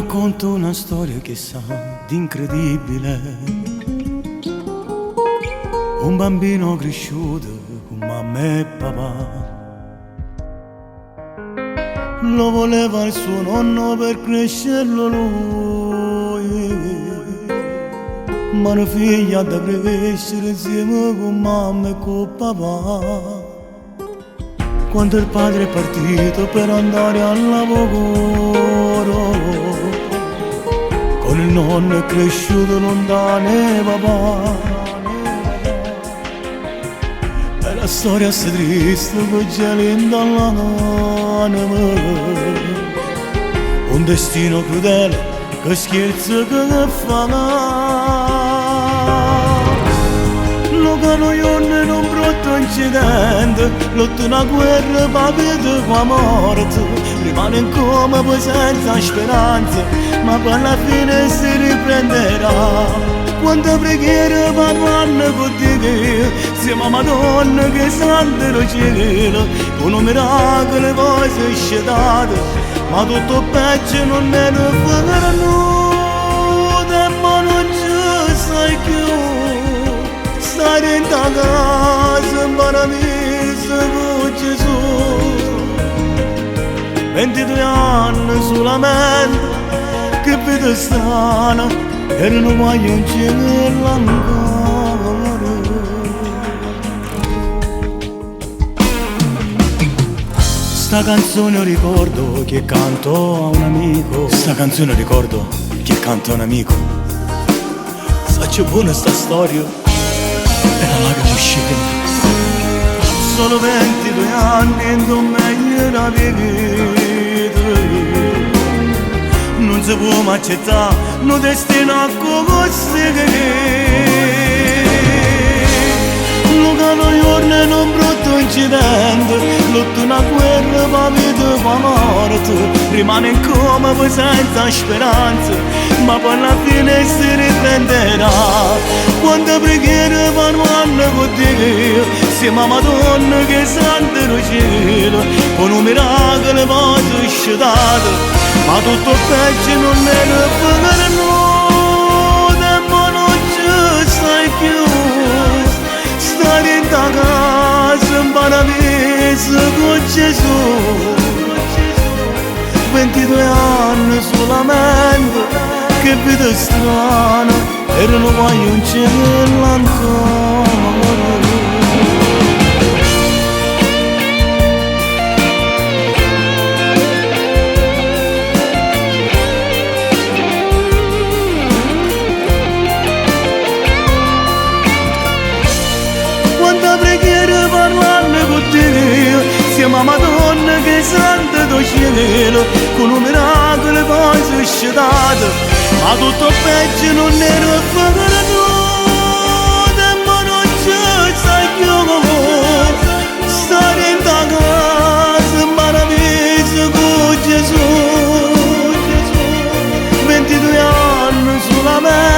racconto una storia che sa di incredibile. Un bambino cresciuto con mamma e papà. Lo voleva il suo nonno per crescerlo lui, ma la figlia da crescere insieme con mamma e con papà. Quando il padre è partito per andare al lavoro, con il nonno è cresciuto lontano e papà. E la storia è triste che geli dall'anima, un destino crudele che scherza che fa. Lo cano ionne non brutto incidente, lotta una guerra per vita con la morte. Rimane in coma poi senza speranza, ma poi alla fine si riprenderà. Quando preghiere parlano con Dio, siamo a Madonna che sante lo cielo, con un miracolo poi si scetate, ma tutto peggio non è da fare nulla, ma non ci sai più. Stare in casa in paradiso con Gesù. 22 anni solamente, che vita strana, erano quasi un cielo ancora. Sta canzone ricordo che canto a un amico. Sta canzone ricordo che canto a un amico. Saccio buona sta storia. E la lacrima scende. Solo 22 anni e non meglio la vita. Non si può mai accettare un destino così. Non cano giorni non brutto incidente, lotta una guerra per vita per morte. Rimane in coma poi senza speranza, ma poi alla fine si riprenderà. Quando preghiere parlano con Dio, siamo a Madonna che sante lo cielo, con un miracolo poi si scetate, ma tutto peggio non è da fare nulla, ma non ci sai più. Stare in casa in paradiso con Gesù. 22 anni solamente, che vita strana, erano quasi un cielo ancora. Quando preghiere parlano con Dio, siamo a Madonna che sante lo cielo, con un miracolo poi si scetate, ma tutto peggio non era a fare nulla, ma non ci sai più come stare in casa in paradiso con Gesù. 22 anni solamente,